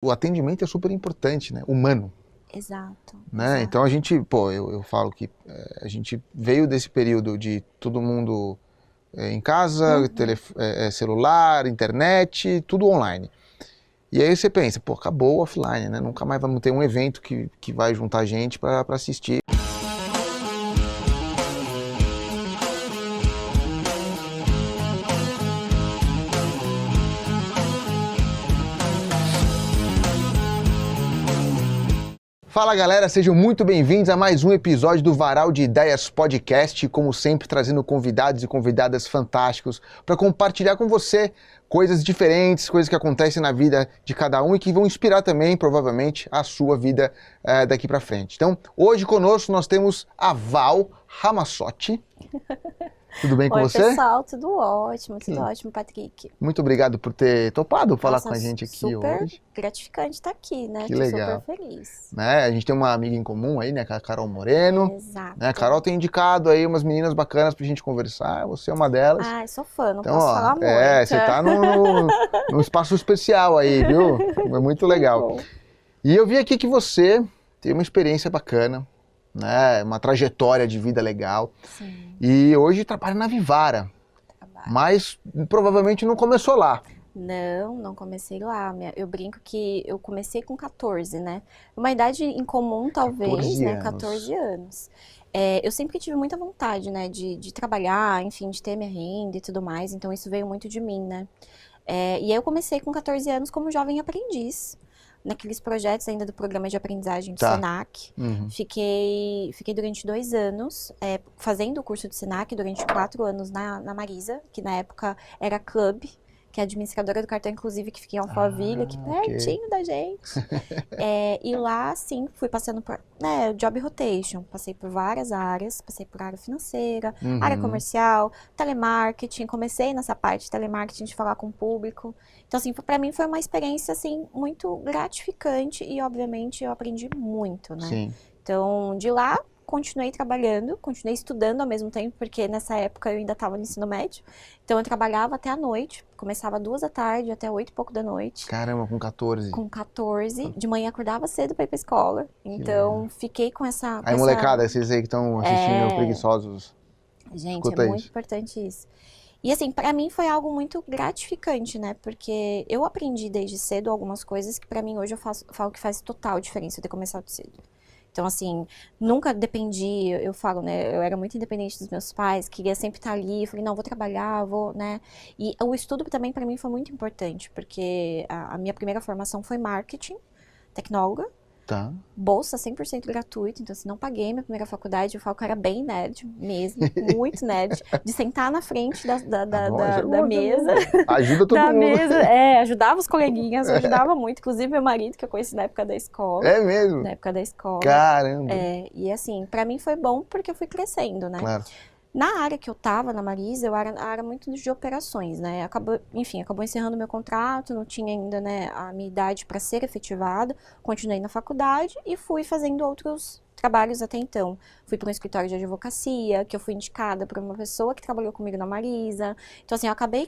o atendimento é super importante, né? Humano. Exato. Né? Exato. Então a gente, eu falo que a gente veio desse período de todo mundo em casa, celular, internet, tudo online. E aí você pensa, acabou o offline, né? Nunca mais vamos ter um evento que vai juntar gente para assistir. Fala galera, sejam muito bem-vindos a mais um episódio do Varal de Ideias Podcast, como sempre trazendo convidados e convidadas fantásticos para compartilhar com você coisas diferentes, coisas que acontecem na vida de cada um e que vão inspirar também, provavelmente, a sua vida daqui para frente. Então, hoje conosco nós temos a Val Ramassotti. Tudo bem com você? Oi, pessoal, tudo ótimo, Patrick. Muito obrigado por ter topado falar Nossa, com a gente aqui super hoje. Gratificante estar aqui, né? Que Tô legal. super feliz. Né? A gente tem uma amiga em comum aí, né? A Carol Moreno. Exato. Né? A Carol tem indicado aí umas meninas bacanas pra gente conversar. Você é uma delas. Ah, sou fã, não Então, posso falar muito. você tá num espaço especial aí, viu? É muito legal. E eu vi aqui que você tem uma experiência bacana, né? Uma trajetória de vida legal. Sim. E hoje trabalha na Vivara. Mas provavelmente não começou lá. Não comecei lá. Eu brinco que eu comecei com 14, né? Uma idade incomum, talvez, 14 né? anos. 14 anos. Eu sempre tive muita vontade, né? De trabalhar, enfim, de ter minha renda e tudo mais. Então, isso veio muito de mim, né? E aí eu comecei com 14 anos como jovem aprendiz. Naqueles projetos ainda do programa de aprendizagem do Senac. Fiquei durante 2 anos fazendo o curso do Senac, durante 4 anos na Marisa, que na época era Club, que é a administradora do cartão, inclusive, que fica em Alphaville, aqui pertinho da gente. E lá, sim, fui passando por job rotation. Passei por várias áreas, passei por área financeira, área comercial, telemarketing. Comecei nessa parte de telemarketing, de falar com o público. Então, assim, pra mim foi uma experiência, assim, muito gratificante e, obviamente, eu aprendi muito, né? Sim. Então, de lá, continuei trabalhando, continuei estudando ao mesmo tempo, porque nessa época eu ainda estava no ensino médio. Então, eu trabalhava até a noite, começava 2 da tarde até 8 e pouco da noite. Caramba, com 14. Com 14, de manhã acordava cedo para ir pra escola. Então, fiquei com essa... Aí, molecada, vocês aí que estão assistindo Preguiçosos. Gente, escuta muito importante isso. E assim, pra mim foi algo muito gratificante, né? Porque eu aprendi desde cedo algumas coisas que pra mim hoje eu falo que faz total diferença eu ter começado cedo. Então, assim, nunca dependi, eu falo, né? Eu era muito independente dos meus pais, queria sempre estar ali. Eu falei, não, vou trabalhar, né? E o estudo também pra mim foi muito importante, porque a minha primeira formação foi marketing, tecnóloga. Tá. Bolsa 100% gratuito, então assim, não paguei minha primeira faculdade, eu falo que eu era bem nerd mesmo, muito nerd, de sentar na frente da mesa. Ajuda todo mundo. Mesa, ajudava os coleguinhas, eu ajudava muito, inclusive meu marido, que eu conheci na época da escola. É mesmo? Na época da escola. Caramba. E assim, pra mim foi bom porque eu fui crescendo, né? Claro. Na área que eu tava, na Marisa, eu era muito de operações, né? Acabou encerrando meu contrato, não tinha ainda, né, a minha idade para ser efetivada. Continuei na faculdade e fui fazendo outros trabalhos até então. Fui para um escritório de advocacia, que eu fui indicada por uma pessoa que trabalhou comigo na Marisa. Então, assim, eu acabei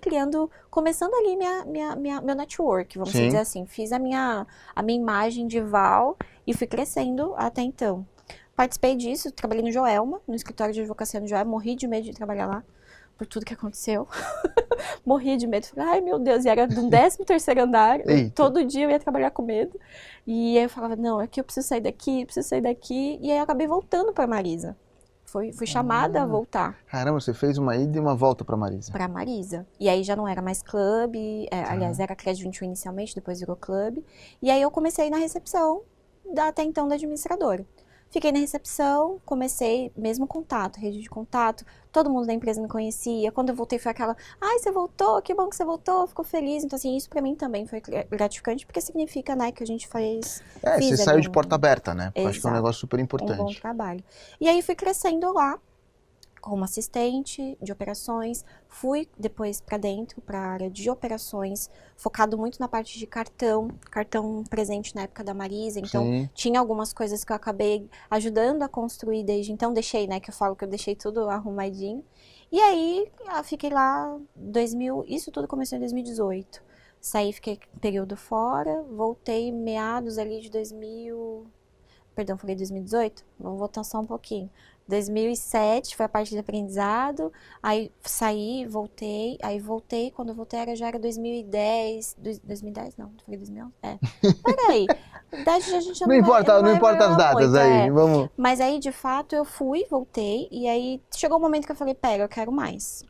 começando ali meu network, vamos dizer assim. Fiz a minha imagem de Val e fui crescendo até então. Participei disso, trabalhei no Joelma, no escritório de advocacia no Joelma, morri de medo de trabalhar lá, por tudo que aconteceu. Morri de medo, falei, ai meu Deus, e era do 13º andar, todo dia eu ia trabalhar com medo. E aí eu falava, não, aqui eu preciso sair daqui, e aí eu acabei voltando para Marisa. Fui chamada a voltar. Caramba, você fez uma ida e uma volta para Marisa. Para Marisa. E aí já não era mais clube, aliás, era Crédito 21 inicialmente, depois virou clube. E aí eu comecei na recepção, até então da administradora. Fiquei na recepção, comecei, mesmo contato, rede de contato, todo mundo da empresa me conhecia. Quando eu voltei foi aquela, ai, você voltou, que bom que você voltou, ficou feliz. Então, assim, isso pra mim também foi gratificante, porque significa, né, que a gente fez... você saiu de porta aberta, né? Acho que é um negócio super importante. Um bom trabalho. E aí fui crescendo lá, como assistente de operações, fui depois para dentro, para a área de operações, focado muito na parte de cartão presente na época da Marisa, então tinha algumas coisas que eu acabei ajudando a construir desde então, deixei, né, que eu falo que eu deixei tudo arrumadinho, e aí fiquei lá, isso tudo começou em 2018, Saí, fiquei um período fora, voltei meados ali de 2000... Perdão, falei 2018? Vamos voltar só um pouquinho. 2007 foi a parte de aprendizado, aí saí, voltei, quando eu voltei já era 2010, 2010 não, falei 2011? Peraí, a idade a gente já Não importa, não importa as datas muito, aí, vamos... Mas aí, de fato, eu fui, voltei, e aí chegou o momento que eu falei, pera, eu quero mais.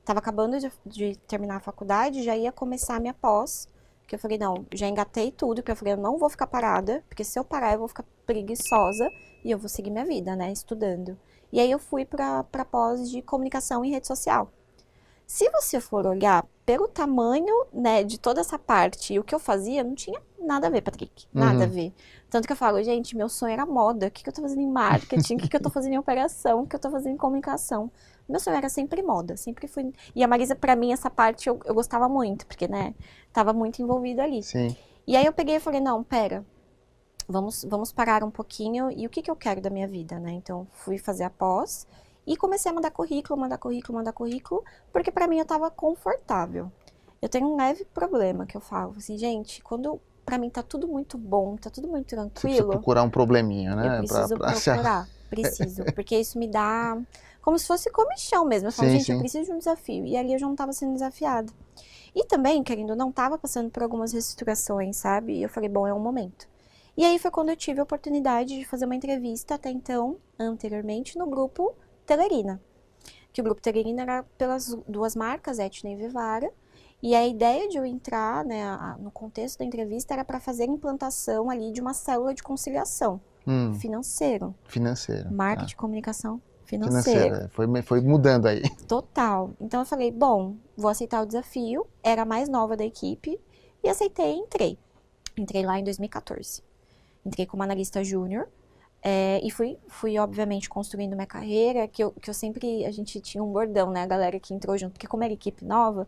Tava acabando de terminar a faculdade, já ia começar a minha pós, que eu falei, não, já engatei tudo, porque eu falei, eu não vou ficar parada, porque se eu parar eu vou ficar preguiçosa e eu vou seguir minha vida, né, estudando. E aí eu fui pra pós de comunicação em rede social. Se você for olhar pelo tamanho, né, de toda essa parte e o que eu fazia, não tinha nada a ver, Patrick, nada a ver. Tanto que eu falo, gente, meu sonho era moda, o que eu tô fazendo em marketing, o que eu tô fazendo em operação, o que eu tô fazendo em comunicação. Meu sonho era sempre moda, sempre fui... E a Marisa, pra mim, essa parte eu gostava muito, porque, né, tava muito envolvida ali. Sim. E aí eu peguei e falei, não, pera, vamos parar um pouquinho, e o que eu quero da minha vida, né? Então, fui fazer a pós e comecei a mandar currículo, porque pra mim eu tava confortável. Eu tenho um leve problema que eu falo, assim, gente, quando pra mim tá tudo muito bom, tá tudo muito Você precisa tranquilo, procurar um probleminha, né? eu preciso procurar, preciso, porque isso me dá como se fosse comichão mesmo. Eu falo, Sim, gente, eu sim. preciso de um desafio. E ali eu já não tava sendo desafiada. E também, querendo ou não, tava passando por algumas reestruturações, sabe? E eu falei, bom, é um momento. E aí foi quando eu tive a oportunidade de fazer uma entrevista, até então, anteriormente, no grupo Telerina. Que o grupo Telerina era pelas duas marcas, Etna e Vivara. E a ideia de eu entrar, né, no contexto da entrevista, era para fazer a implantação ali de uma célula de conciliação financeiro. Marketing, comunicação, financeiro. Foi mudando aí. Total. Então eu falei, bom, vou aceitar o desafio. Era a mais nova da equipe e aceitei e entrei. Entrei lá em 2014. Entrei como analista júnior. E fui, obviamente, construindo minha carreira, que eu sempre, a gente tinha um bordão, né, a galera que entrou junto, porque como era equipe nova,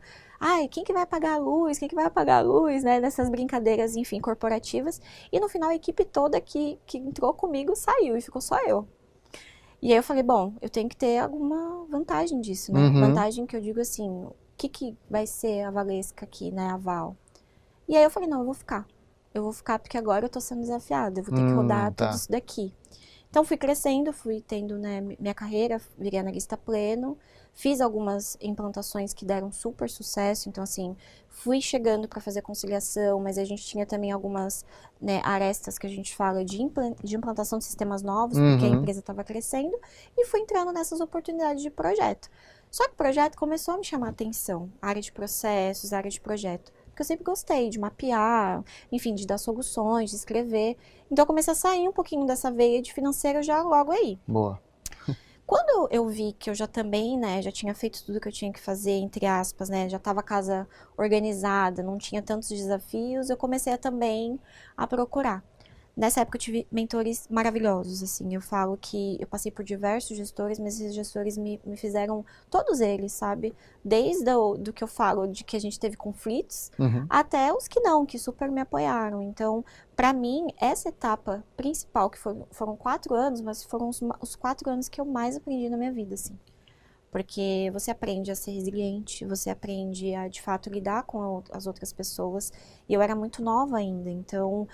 quem que vai apagar a luz, né, nessas brincadeiras, enfim, corporativas, e no final a equipe toda que entrou comigo saiu, e ficou só eu. E aí eu falei, bom, eu tenho que ter alguma vantagem disso, né, vantagem que eu digo assim, o que vai ser a Valesca aqui, né, a Val? E aí eu falei, não, eu vou ficar porque agora eu tô sendo desafiada, eu vou ter que rodar tudo isso daqui. Então, fui crescendo, fui tendo, né, minha carreira, virei analista pleno, fiz algumas implantações que deram super sucesso, então, assim, fui chegando para fazer conciliação, mas a gente tinha também algumas, né, arestas que a gente fala de implantação de sistemas novos, porque a empresa estava crescendo, e fui entrando nessas oportunidades de projeto. Só que o projeto começou a me chamar a atenção, área de processos, área de projeto. Porque eu sempre gostei de mapear, enfim, de dar soluções, de escrever. Então eu comecei a sair um pouquinho dessa veia de financeiro já logo aí. Boa. Quando eu vi que eu já também, né, já tinha feito tudo que eu tinha que fazer, entre aspas, né, já estava a casa organizada, não tinha tantos desafios, eu comecei também a procurar. Nessa época eu tive mentores maravilhosos, assim, eu falo que eu passei por diversos gestores, mas esses gestores me fizeram, todos eles, sabe? Desde do que eu falo, de que a gente teve conflitos, até os que não, que super me apoiaram. Então, pra mim, essa etapa principal, que foram 4 anos, mas foram os 4 anos que eu mais aprendi na minha vida, assim. Porque você aprende a ser resiliente, você aprende a, de fato, lidar com as outras pessoas. E eu era muito nova ainda, então,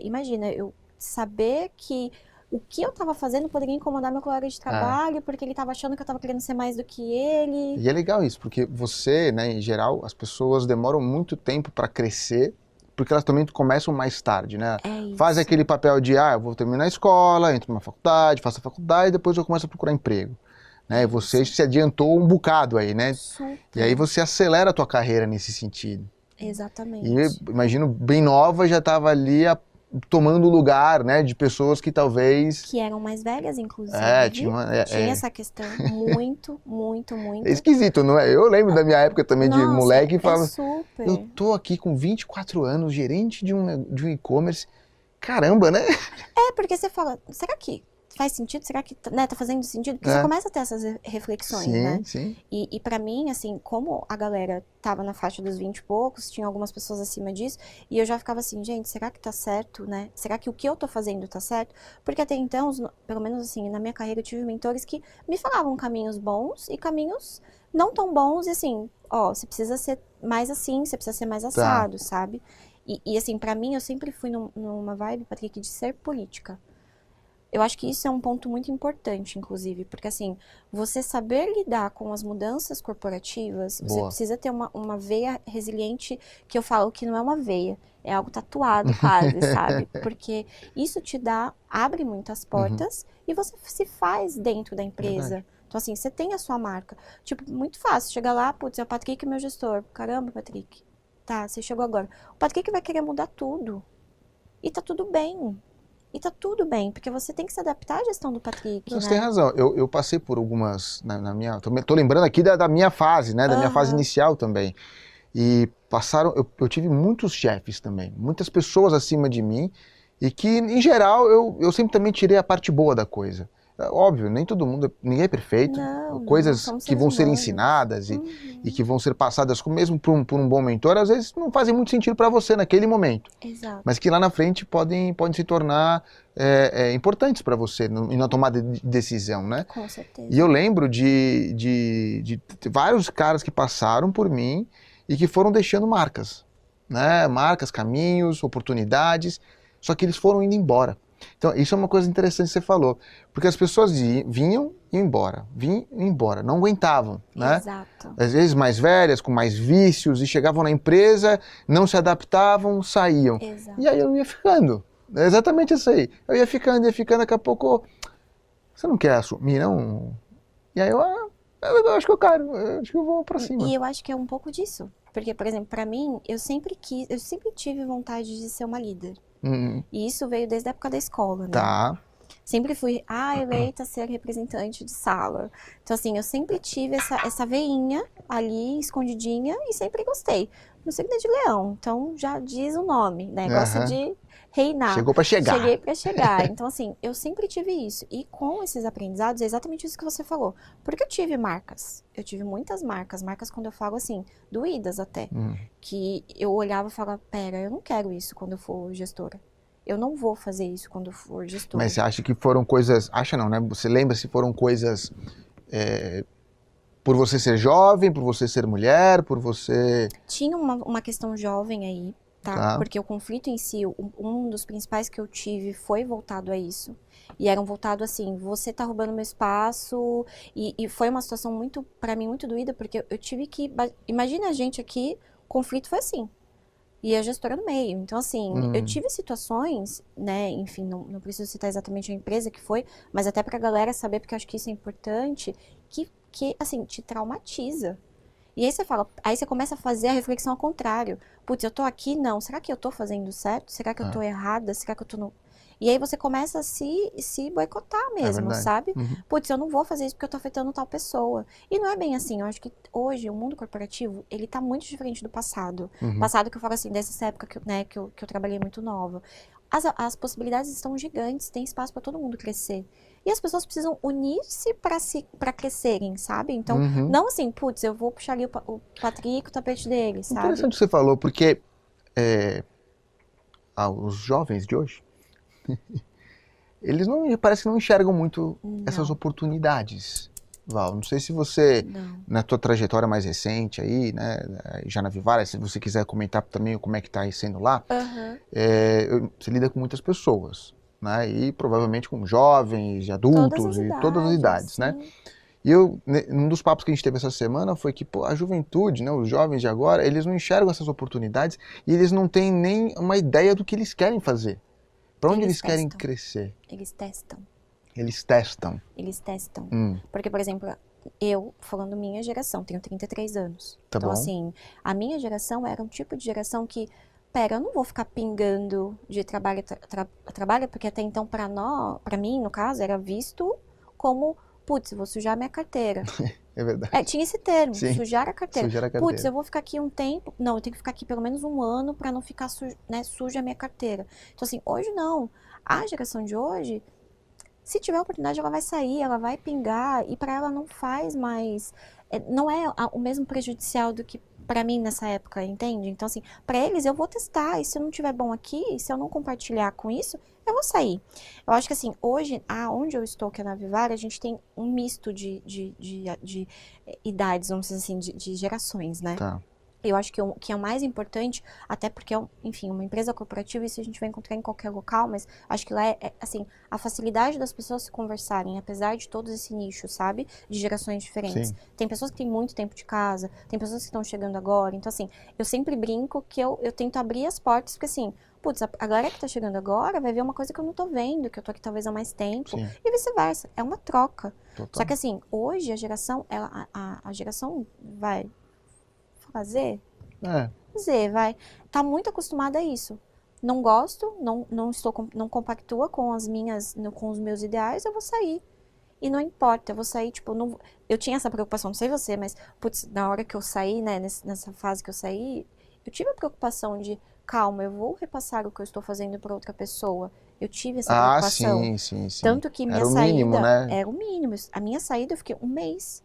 imagina, eu saber que o que eu estava fazendo poderia incomodar meu colega de trabalho, porque ele estava achando que eu estava querendo ser mais do que ele. E é legal isso, porque você, né, em geral, as pessoas demoram muito tempo para crescer, porque elas também começam mais tarde, né? Faz aquele papel de, eu vou terminar a escola, entro numa faculdade, faço a faculdade, depois eu começo a procurar emprego. Né? Você se adiantou um bocado aí, né? Super. E aí você acelera a tua carreira nesse sentido. Exatamente. E imagino, bem nova, já estava ali tomando lugar, né, de pessoas que talvez... Que eram mais velhas, inclusive. Tinha essa questão muito. É esquisito, não é? Eu lembro da minha época também de moleque e falava... super. Eu tô aqui com 24 anos, gerente de um e-commerce. Caramba, né? Porque você fala, será que faz sentido? Será que, né, tá fazendo sentido? Porque você começa a ter essas reflexões, sim, né? Sim. E pra mim, assim, como a galera tava na faixa dos 20 e poucos, tinha algumas pessoas acima disso, e eu já ficava assim, gente, será que tá certo, né? Será que o que eu tô fazendo tá certo? Porque até então, pelo menos assim, na minha carreira eu tive mentores que me falavam caminhos bons e caminhos não tão bons, e assim, ó, você precisa ser mais assim, você precisa ser mais assado, sabe? E assim, pra mim, eu sempre fui numa vibe, Patrick, de ser política. Eu acho que isso é um ponto muito importante, inclusive, porque assim, você saber lidar com as mudanças corporativas, você precisa ter uma veia resiliente, que eu falo que não é uma veia, é algo tatuado quase, sabe? Porque isso abre muitas portas e você se faz dentro da empresa. Verdade. Então assim, você tem a sua marca. Tipo, muito fácil, chega lá, putz, é o Patrick meu gestor. Caramba, Patrick, tá, você chegou agora. O Patrick vai querer mudar tudo. E tá tudo bem. E tá tudo bem, porque você tem que se adaptar à gestão do Patrick, Você né? tem razão. Eu passei por algumas, na minha... Tô lembrando aqui da minha fase, né? Da minha fase inicial também. E eu tive muitos chefes também, muitas pessoas acima de mim, e que, em geral, eu sempre também tirei a parte boa da coisa. Óbvio, nem todo mundo, ninguém é perfeito. Coisas que vão ser ensinadas e que vão ser passadas mesmo por um bom mentor, às vezes não fazem muito sentido para você naquele momento. Exato. Mas que lá na frente podem se tornar importantes para você na tomada de decisão, né? Com certeza. E eu lembro de vários caras que passaram por mim e que foram deixando marcas, né? Marcas, caminhos, oportunidades, só que eles foram indo embora. Então, isso é uma coisa interessante que você falou, porque as pessoas vinham e iam embora, não aguentavam, né? Exato. Às vezes mais velhas, com mais vícios, e chegavam na empresa, não se adaptavam, saíam. Exato. E aí eu ia ficando, é exatamente isso aí. Eu ia ficando, daqui a pouco, você não quer assumir, não? E aí eu acho que eu quero, eu acho que eu vou pra cima. E eu acho que é um pouco disso, porque, por exemplo, pra mim, eu sempre tive vontade de ser uma líder. E isso veio desde a época da escola, né? Tá. Sempre fui eleita a ser representante de sala. Então, assim, eu sempre tive essa veinha ali, escondidinha, e sempre gostei. No signo de Leão, então já diz o nome, né? Gosto de reinar. Chegou pra chegar. Cheguei pra chegar. Então, assim, eu sempre tive isso. E com esses aprendizados, é exatamente isso que você falou. Porque eu tive marcas. Eu tive muitas marcas. Marcas, quando eu falo assim, doídas até. Que eu olhava e falava, pera, eu não quero isso quando eu for gestora. Eu não vou fazer isso quando eu for gestora. Mas você acha que foram coisas... Acha não, né? Você lembra se foram coisas... por você ser jovem, por você ser mulher, por você... Tinha uma questão jovem aí, tá? Porque o conflito em si, um dos principais que eu tive foi voltado a isso. E eram voltado assim, você tá roubando meu espaço. E foi uma situação muito, pra mim, muito doída, porque eu tive que... Imagina a gente aqui, o conflito foi assim. E a gestora no meio. Então, assim, eu tive situações, né, enfim, não preciso citar exatamente a empresa que foi, mas até pra galera saber, porque eu acho que isso é importante, que assim, te traumatiza. E aí você começa a fazer a reflexão ao contrário. Putz, eu tô aqui, não, será que eu tô fazendo certo? Será que eu tô errada? Será que eu tô no... E aí você começa a se boicotar mesmo, sabe? Putz, eu não vou fazer isso porque eu tô afetando tal pessoa. E não é bem assim, eu acho que hoje o mundo corporativo, ele tá muito diferente do passado. Passado que eu falo assim, dessa época que eu trabalhei muito nova. As possibilidades estão gigantes, tem espaço para todo mundo crescer. E as pessoas precisam unir-se para crescerem, sabe? Então, não assim, putz, eu vou puxar ali o Patrick, o tapete dele, sabe? Interessante o que você falou, porque os jovens de hoje, eles parece que não enxergam muito essas oportunidades, Val. Não sei se você, na tua trajetória mais recente aí, né, já na Vivara, se você quiser comentar também como é que tá sendo lá, você lida com muitas pessoas, né, e provavelmente com jovens, adultos e todas as idades, né? E um dos papos que a gente teve essa semana foi que a juventude, né, os jovens de agora, eles não enxergam essas oportunidades e eles não têm nem uma ideia do que eles querem fazer. Para onde eles querem crescer? Eles testam. Eles testam. Eles testam. Porque, por exemplo, eu, falando minha geração, tenho 33 anos. Então, assim, a minha geração era um tipo de geração que, eu não vou ficar pingando de trabalho a trabalho, porque até então, para mim, no caso, era visto como, putz, vou sujar minha carteira. É verdade. Tinha esse termo, sujar a carteira. Sujar a carteira. Putz, eu vou ficar aqui um tempo. Não, eu tenho que ficar aqui pelo menos um ano para não ficar suja a minha carteira. Então, assim, hoje não. A geração de hoje Se tiver oportunidade, ela vai sair, ela vai pingar, e para ela não faz mais, não é o mesmo prejudicial do que para mim nessa época, entende? Então, assim, para eles eu vou testar, e se eu não tiver bom aqui, se eu não compartilhar com isso, eu vou sair. Eu acho que, assim, hoje, onde eu estou, que é na Vivara, a gente tem um misto de idades, vamos dizer assim, de gerações, né? Tá. Eu acho que é o mais importante, até porque, enfim, uma empresa corporativa, isso a gente vai encontrar em qualquer local, mas acho que lá assim, a facilidade das pessoas se conversarem, apesar de todos esse nicho, sabe? De gerações diferentes. Sim. Tem pessoas que têm muito tempo de casa, tem pessoas que estão chegando agora, então assim, eu sempre brinco que eu tento abrir as portas, porque assim, putz, a galera que tá chegando agora vai ver uma coisa que eu não tô vendo, que eu tô aqui talvez há mais tempo, Sim. e vice-versa, é uma troca. Total. Só que assim, hoje a geração, a geração vai fazer, vai, tá muito acostumada a isso. Não gosto, não compactua com com os meus ideais, eu vou sair. E não importa, eu vou sair, tipo, não, eu tinha essa preocupação, não sei você, mas, putz, na hora que eu saí, né, nessa fase que eu saí, eu tive a preocupação de, calma, eu vou repassar o que eu estou fazendo para outra pessoa. Eu tive essa preocupação. Sim. Tanto que minha Era o saída mínimo, né? era o mínimo. A minha saída eu fiquei um mês.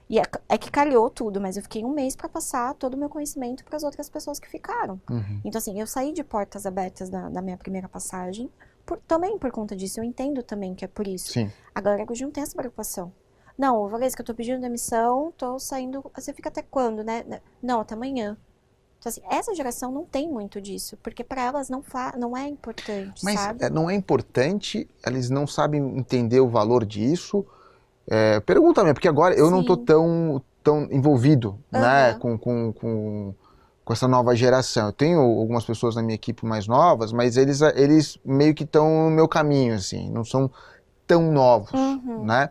E é que calhou tudo, mas eu fiquei um mês para passar todo o meu conhecimento para as outras pessoas que ficaram. Então, assim, eu saí de portas abertas da minha primeira passagem, também por conta disso. Eu entendo também que é por isso. Sim. Agora, hoje não tem essa preocupação. Não, Valesca, que eu tô pedindo demissão, tô saindo. Você fica até quando, né? Não, até amanhã. Então, assim, essa geração não tem muito disso, porque para elas não é importante, Mas sabe? não é importante, eles não sabem entender o valor disso. Pergunta mesmo, porque agora eu não tô Sim. tão envolvido, né, Aham. com essa nova geração. Eu tenho algumas pessoas na minha equipe mais novas, mas eles meio que estão no meu caminho, assim, não são tão novos, Uhum. né?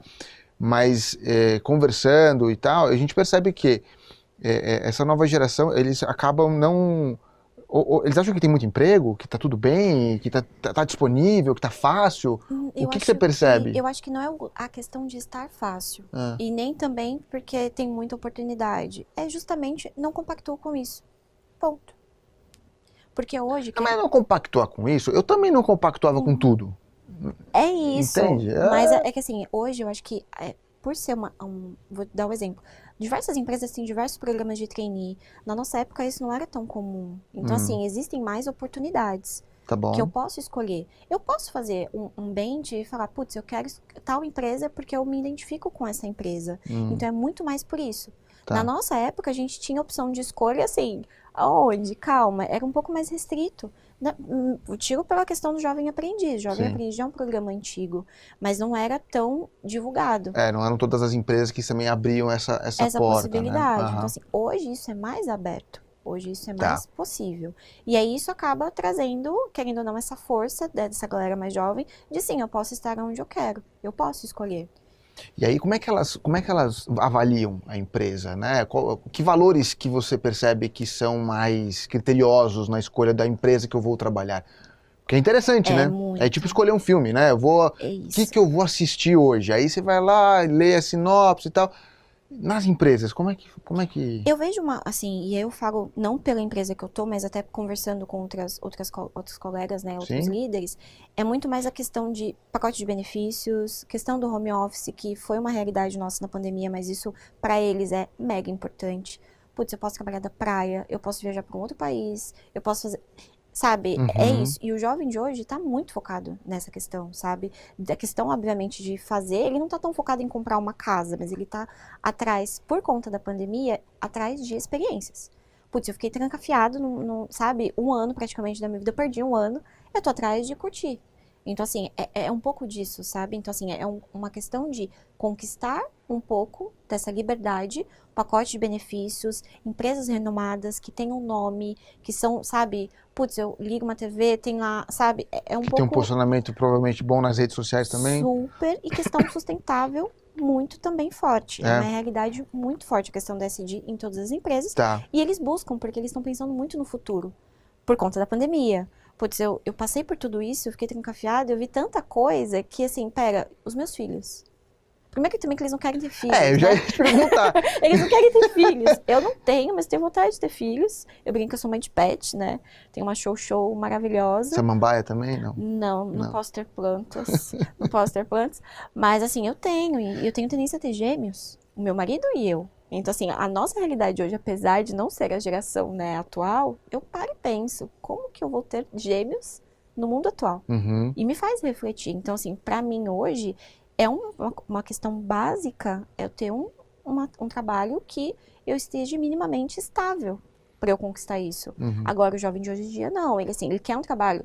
Mas conversando e tal, a gente percebe que essa nova geração, eles acabam não... eles acham que tem muito emprego, que tá tudo bem, que tá disponível, que tá fácil. O que você percebe? Eu acho que não é a questão de estar fácil. E nem também porque tem muita oportunidade. É justamente não compactou com isso. Ponto. Porque hoje... Mas não compactuar com isso, eu também não compactuava com tudo. É isso. Entende? Mas é que assim, hoje eu acho que, por ser vou dar um exemplo. Diversas empresas têm diversos programas de trainee. Na nossa época isso não era tão comum. Então, assim, existem mais oportunidades. Tá bom. Que eu posso escolher. Eu posso fazer um band e falar, putz, eu quero tal empresa porque eu me identifico com essa empresa. Então é muito mais por isso. Tá. Na nossa época, a gente tinha opção de escolha, assim, aonde? Calma, era um pouco mais restrito. Eu tiro pela questão do Jovem Aprendiz. Jovem Sim. Aprendiz é um programa antigo, mas não era tão divulgado. Não eram todas as empresas que também abriam essa porta, possibilidade. né? Então, assim, hoje isso é mais aberto. Hoje isso é mais possível. E aí isso acaba trazendo, querendo ou não, essa força dessa galera mais jovem de sim, eu posso estar onde eu quero. Eu posso escolher. E aí, como é que elas avaliam a empresa, né? Que valores que você percebe que são mais criteriosos na escolha da empresa que eu vou trabalhar? Porque é interessante, né? Muito. É tipo escolher um filme, né? O que eu vou assistir hoje? Aí você vai lá, lê a sinopse e tal. Nas empresas, como é que... Eu vejo assim, e eu falo não pela empresa que eu tô, mas até conversando com outros colegas, né, outros líderes, é muito mais a questão de pacote de benefícios, questão do home office, que foi uma realidade nossa na pandemia, mas isso para eles é mega importante. Putz, eu posso trabalhar da praia, eu posso viajar para um outro país, eu posso fazer... Sabe, é isso. E o jovem de hoje tá muito focado nessa questão, sabe? Da questão, obviamente, de fazer, ele não tá tão focado em comprar uma casa, mas ele tá atrás, por conta da pandemia, atrás de experiências. Putz, eu fiquei trancafiado, sabe, um ano praticamente da minha vida, eu perdi um ano, eu tô atrás de curtir. Então, assim, é um pouco disso, sabe? Então, assim, é uma questão de conquistar um pouco dessa liberdade, pacote de benefícios, empresas renomadas que têm um nome, que são, sabe, putz, eu ligo uma TV, tem lá, sabe, é um pouco... Tem um posicionamento provavelmente bom nas redes sociais também. Super, e questão sustentável muito também forte. É uma realidade muito forte a questão da ESG em todas as empresas. E eles buscam, porque eles estão pensando muito no futuro, por conta da pandemia. Putz, eu passei por tudo isso, eu fiquei trancafiada, eu vi tanta coisa que, assim, pega, os meus filhos. Primeiro que também que eles não querem ter filhos, Eu já ia te perguntar. Eles não querem ter filhos. Eu não tenho, mas tenho vontade de ter filhos. Eu brinco que eu sou mãe de pet, né? Tenho uma show maravilhosa. Samambaia também, não? Não posso ter plantas. Não posso ter plantas. Mas, assim, eu tenho. E eu tenho tendência a ter gêmeos. O meu marido e eu. Então, assim, a nossa realidade hoje, apesar de não ser a geração, né, atual, eu paro e penso, como que eu vou ter gêmeos no mundo atual? Uhum. E me faz refletir. Então, assim, pra mim hoje, é uma questão básica eu ter um trabalho que eu esteja minimamente estável para eu conquistar isso. Uhum. Agora, o jovem de hoje em dia, não. Ele quer um trabalho,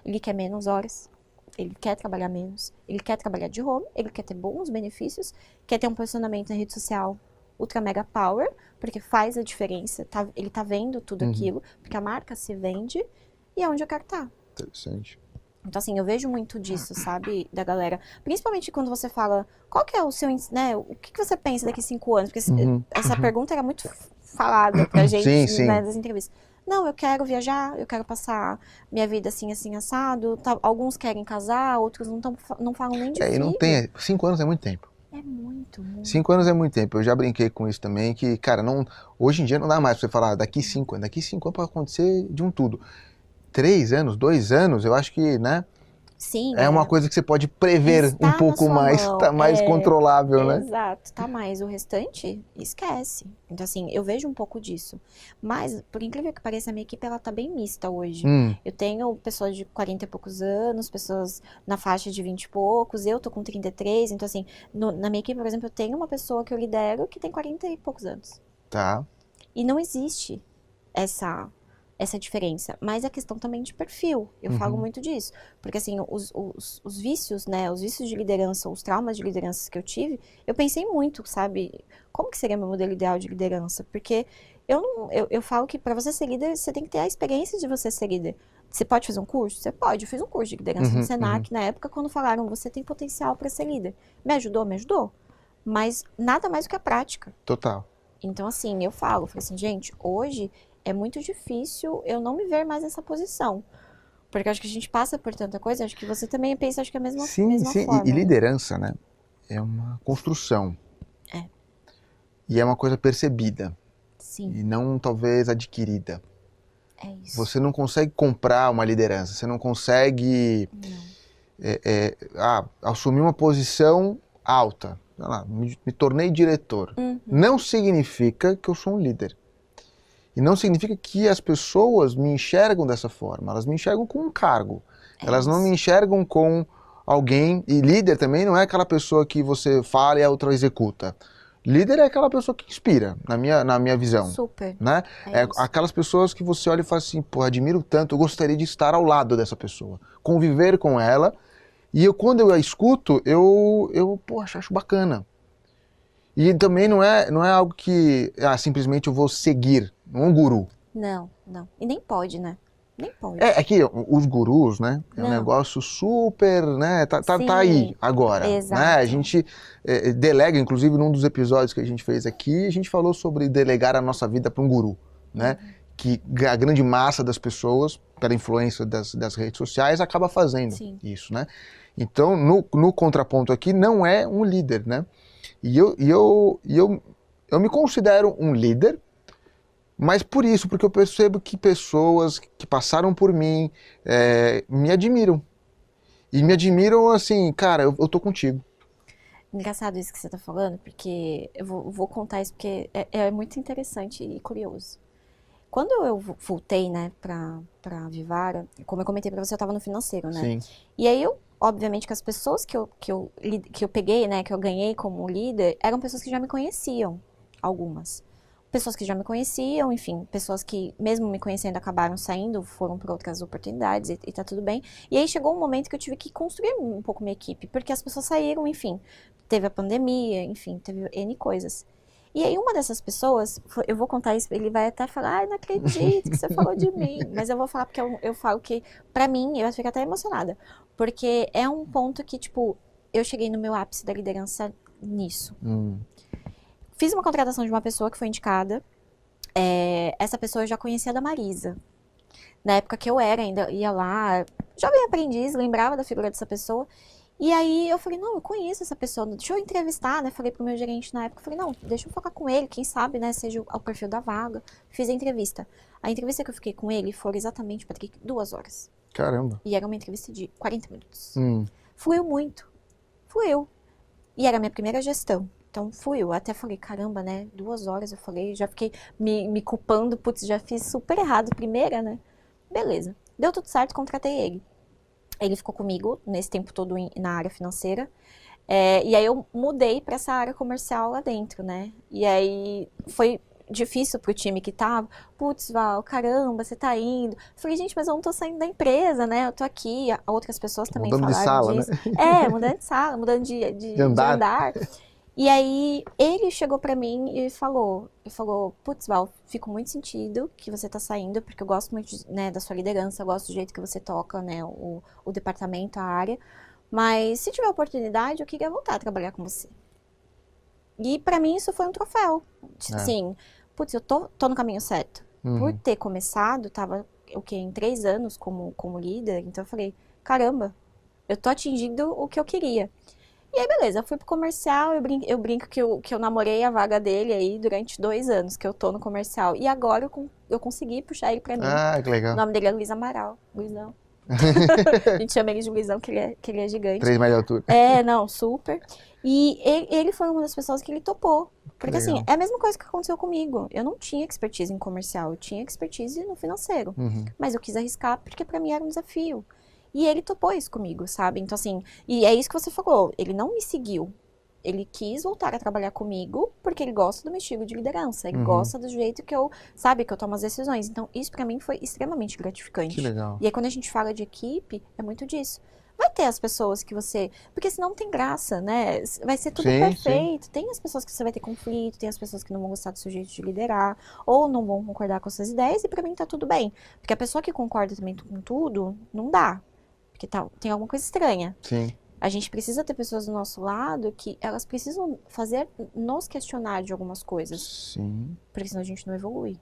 ele quer menos horas, ele quer trabalhar menos, ele quer trabalhar de home, ele quer ter bons benefícios, quer ter um posicionamento na rede social ultra mega power, porque faz a diferença, ele tá vendo tudo aquilo, porque a marca se vende e é onde eu quero estar. Interessante. Então, assim, eu vejo muito disso, sabe, da galera. Principalmente quando você fala, qual que é o seu, né, o que você pensa daqui 5 anos? Porque essa pergunta era muito falada pra gente, Sim. né, das entrevistas. Não, eu quero viajar, eu quero passar minha vida assim, assim, assado. Alguns querem casar, outros não falam nem de E filho. não tem, 5 anos é muito tempo. É muito. 5 anos é muito tempo. Eu já brinquei com isso também, que, cara, hoje em dia não dá mais pra você falar, daqui 5 anos pode acontecer de um tudo. 3 anos, 2 anos, eu acho que, né? Sim, é uma coisa que você pode prever um pouco mais, tá mais controlável, né? Exato, tá mais. O restante, esquece. Então, assim, eu vejo um pouco disso. Mas, por incrível que pareça, a minha equipe, ela tá bem mista hoje. Eu tenho pessoas de 40 e poucos anos, pessoas na faixa de 20 e poucos, eu tô com 33, então, assim, na minha equipe, por exemplo, eu tenho uma pessoa que eu lidero que tem 40 e poucos anos. Tá. E não existe essa diferença, mas a questão também de perfil, eu falo muito disso, porque assim, os vícios, né, os vícios de liderança, os traumas de liderança que eu tive, eu pensei muito, sabe, como que seria meu modelo ideal de liderança, porque eu falo que para você ser líder, você tem que ter a experiência de você ser líder. Você pode fazer um curso? Você pode, eu fiz um curso de liderança no Senac, na época, quando falaram, você tem potencial para ser líder. Me ajudou, mas nada mais do que a prática. Total. Então, assim, eu falei assim, gente, hoje é muito difícil eu não me ver mais nessa posição. Porque eu acho que a gente passa por tanta coisa, acho que você também pensa, acho que é a mesma forma. E liderança, né? É uma construção. É. E é uma coisa percebida. Sim. E não, talvez, adquirida. É isso. Você não consegue comprar uma liderança, você não consegue assumir uma posição alta. Sei lá, me tornei diretor. Não significa que eu sou um líder. E não significa que as pessoas me enxergam dessa forma. Elas me enxergam com um cargo. Elas não me enxergam com alguém. E líder também não é aquela pessoa que você fala e a outra executa. Líder é aquela pessoa que inspira, na minha visão. Super. Né? É aquelas pessoas que você olha e fala assim, pô, admiro tanto, eu gostaria de estar ao lado dessa pessoa. Conviver com ela. E quando eu a escuto, eu acho bacana. E também não é algo que simplesmente eu vou seguir, não é um guru. Não. E nem pode, né? Nem pode. É que os gurus, né? É um negócio super, né? Tá aí agora. Exato. Né? A gente delega, inclusive num dos episódios que a gente fez aqui, a gente falou sobre delegar a nossa vida para um guru, né? Que a grande massa das pessoas, pela influência das redes sociais, acaba fazendo isso, né? Então, no contraponto aqui, não é um líder, né? E eu me considero um líder, mas por isso, porque eu percebo que pessoas que passaram por mim me admiram. E me admiram assim, cara, eu tô contigo. Engraçado isso que você tá falando, porque eu vou contar isso porque é muito interessante e curioso. Quando eu voltei, né, pra Vivara, como eu comentei pra você, eu tava no financeiro, né? Sim. E aí obviamente que as pessoas que eu peguei, né, que eu ganhei como líder, eram pessoas que já me conheciam, algumas. Pessoas que já me conheciam, enfim, pessoas que mesmo me conhecendo acabaram saindo, foram por outras oportunidades e tá tudo bem. E aí chegou um momento que eu tive que construir um pouco minha equipe, porque as pessoas saíram, enfim, teve a pandemia, enfim, teve N coisas. E aí uma dessas pessoas, eu vou contar isso, ele vai até falar, ai, não acredito que você falou de mim. Mas eu vou falar porque eu falo que, pra mim, eu fico até emocionada. Porque é um ponto que, tipo, eu cheguei no meu ápice da liderança nisso. Fiz uma contratação de uma pessoa que foi indicada. Essa pessoa eu já conhecia da Marisa. Na época que eu ainda ia lá, jovem aprendiz, lembrava da figura dessa pessoa. E aí eu falei, não, eu conheço essa pessoa, deixa eu entrevistar, né? Falei pro meu gerente na época, falei, não, deixa eu focar com ele, quem sabe, né, seja o perfil da vaga. Fiz a entrevista. A entrevista que eu fiquei com ele foi exatamente, Patrick, 2 horas. Caramba. E era uma entrevista de 40 minutos. Hum. Fluiu muito. Fluiu. E era a minha primeira gestão. Então fui, eu até falei, caramba, né? 2 horas, eu falei, já fiquei me culpando, putz, já fiz super errado primeira, né? Beleza. Deu tudo certo, contratei ele. Ele ficou comigo nesse tempo todo na área financeira. E aí eu mudei para essa área comercial lá dentro, né? E aí foi difícil pro time que tava. Putz, Val, caramba, você tá indo. Falei, gente, mas eu não tô saindo da empresa, né? Eu tô aqui. Outras pessoas também Mudando de falaram sala, disso. né? Mudando de sala, mudando de De andar. andar. E aí ele chegou pra mim e falou, putz, Val, fico muito sentido que você tá saindo, porque eu gosto muito, né, da sua liderança, eu gosto do jeito que você toca, né, o departamento, a área, mas se tiver oportunidade, eu queria voltar a trabalhar com você. E pra mim isso foi um troféu, assim, putz, eu tô no caminho certo. Por ter começado, tava, em 3 anos como líder, então eu falei, caramba, eu tô atingindo o que eu queria. E aí, beleza, eu fui pro comercial, eu brinco que eu namorei a vaga dele aí durante 2 anos, que eu tô no comercial. E agora eu consegui puxar ele pra mim. Ah, que O legal. nome dele é Luiz Amaral, Luizão. A gente chama ele de Luizão, que ele é gigante. 3 metros de altura. Não, super. E ele foi uma das pessoas que ele topou. Porque legal. assim, é a mesma coisa que aconteceu comigo. Eu não tinha expertise em comercial, eu tinha expertise no financeiro. Mas eu quis arriscar porque pra mim era um desafio. E ele topou isso comigo, sabe? Então, assim, e é isso que você falou, ele não me seguiu. Ele quis voltar a trabalhar comigo porque ele gosta do meu estilo de liderança, ele gosta do jeito que eu, sabe, que eu tomo as decisões. Então, isso pra mim foi extremamente gratificante. Que legal. E aí, quando a gente fala de equipe, é muito disso. Vai ter as pessoas que você... Porque senão não tem graça, né? Vai ser tudo perfeito. Tem as pessoas que você vai ter conflito, tem as pessoas que não vão gostar do seu jeito de liderar, ou não vão concordar com as suas ideias, e pra mim tá tudo bem. Porque a pessoa que concorda também com tudo, não dá. Porque tem alguma coisa estranha. Sim. A gente precisa ter pessoas do nosso lado que elas precisam nos questionar de algumas coisas. Sim. Porque senão a gente não evolui.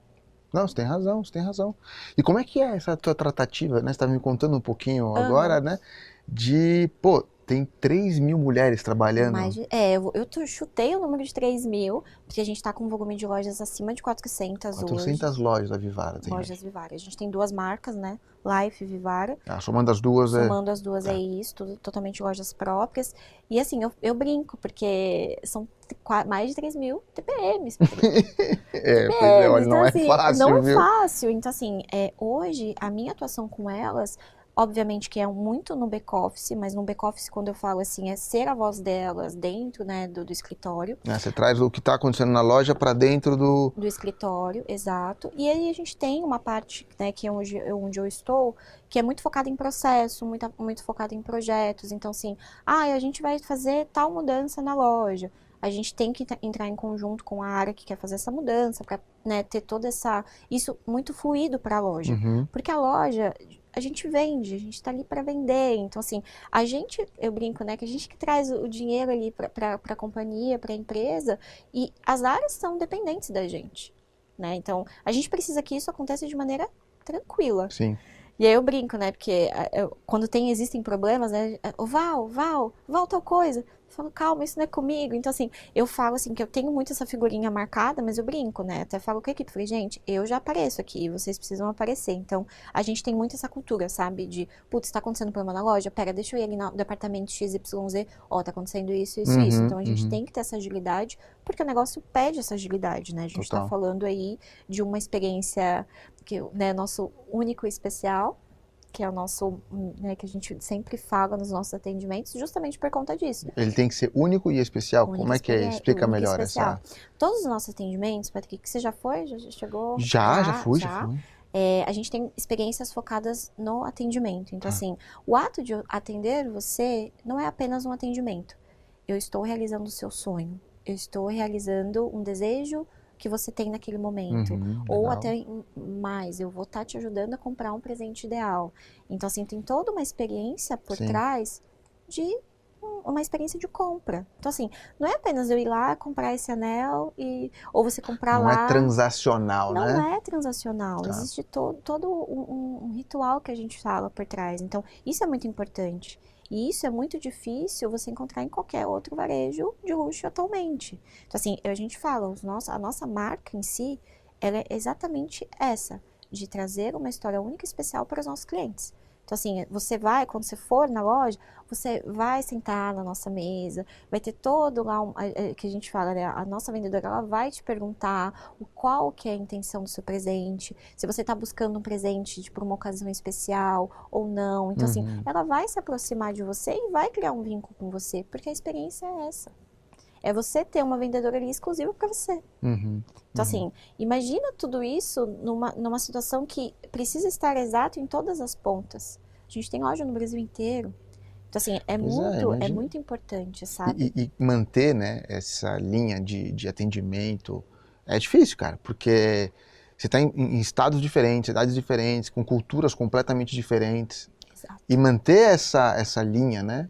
Não, você tem razão, você tem razão. E como é que é essa tua tratativa, né? Você tá me contando um pouquinho agora, né? Tem 3.000 mulheres trabalhando. Eu chutei o número de 3.000, porque a gente tá com um volume de lojas acima de 400 hoje. 400 lojas da Vivara. Lojas Vivara. A gente tem 2 marcas, né? Life e Vivara. Somando as duas Somando as duas é isso, totalmente lojas próprias. E assim, eu brinco, porque são mais de 3.000 TPMs. Olha, não é fácil, não viu? é fácil. Então, assim, hoje, a minha atuação com elas, obviamente que é muito no back-office, mas no back-office, quando eu falo assim, é ser a voz delas dentro, né, do escritório. Você traz o que está acontecendo na loja para dentro do escritório, exato. E aí a gente tem uma parte, né, que é onde eu estou, que é muito focada em processo, muito focada em projetos. Então, assim, a gente vai fazer tal mudança na loja. A gente tem que entrar em conjunto com a área que quer fazer essa mudança, para, né, ter toda isso muito fluido para a loja. Porque a loja, a gente vende, a gente está ali para vender. Então, assim, eu brinco, né, que a gente que traz o dinheiro ali para a companhia, para a empresa, e as áreas são dependentes da gente, né? Então, a gente precisa que isso aconteça de maneira tranquila. Sim. E aí eu brinco, né, porque quando existem problemas, né, Val, tal coisa. Eu falo, calma, isso não é comigo. Então, assim, eu falo assim que eu tenho muito essa figurinha marcada, mas eu brinco, né? Até falo com a equipe, falei, gente, eu já apareço aqui, vocês precisam aparecer. Então, a gente tem muito essa cultura, sabe? De, putz, tá acontecendo um problema na loja, pera, deixa eu ir ali no departamento XYZ, tá acontecendo isso. Então, a gente tem que ter essa agilidade, porque o negócio pede essa agilidade, né? A gente tá falando aí de uma experiência que, né, nosso único e especial, que é o nosso, né, que a gente sempre fala nos nossos atendimentos, justamente por conta disso. Ele tem que ser único e especial? Como é que é? Explica melhor essa... Todos os nossos atendimentos, Patrick, você já foi? Já chegou? Já fui. A gente tem experiências focadas no atendimento. Então, assim, o ato de atender você não é apenas um atendimento. Eu estou realizando o seu sonho. Eu estou realizando um desejo que você tem naquele momento. Ou até mais, eu vou estar te ajudando a comprar um presente ideal. Então, assim, tem toda uma experiência por trás de uma experiência de compra. Então, assim, não é apenas eu ir lá comprar esse anel ou você comprar lá... Não é transacional, né? Não é transacional. Existe todo um ritual que a gente fala por trás. Então, isso é muito importante. E isso é muito difícil você encontrar em qualquer outro varejo de luxo atualmente. Então, assim, a gente fala, a nossa marca em si, ela é exatamente essa, de trazer uma história única e especial para os nossos clientes. Então, assim, quando você for na loja, você vai sentar na nossa mesa, vai ter todo lá, que a gente fala, né? A nossa vendedora, ela vai te perguntar qual que é a intenção do seu presente, se você está buscando um presente por uma ocasião especial ou não. Então, assim, ela vai se aproximar de você e vai criar um vínculo com você, porque a experiência é essa. É você ter uma vendedora ali exclusiva para você. Então, assim, imagina tudo isso numa situação que precisa estar exato em todas as pontas. A gente tem loja no Brasil inteiro. Então, assim, é muito importante, sabe? E manter, né, essa linha de atendimento é difícil, cara, porque você está em estados diferentes, cidades diferentes, com culturas completamente diferentes. Exato. E manter essa linha, né,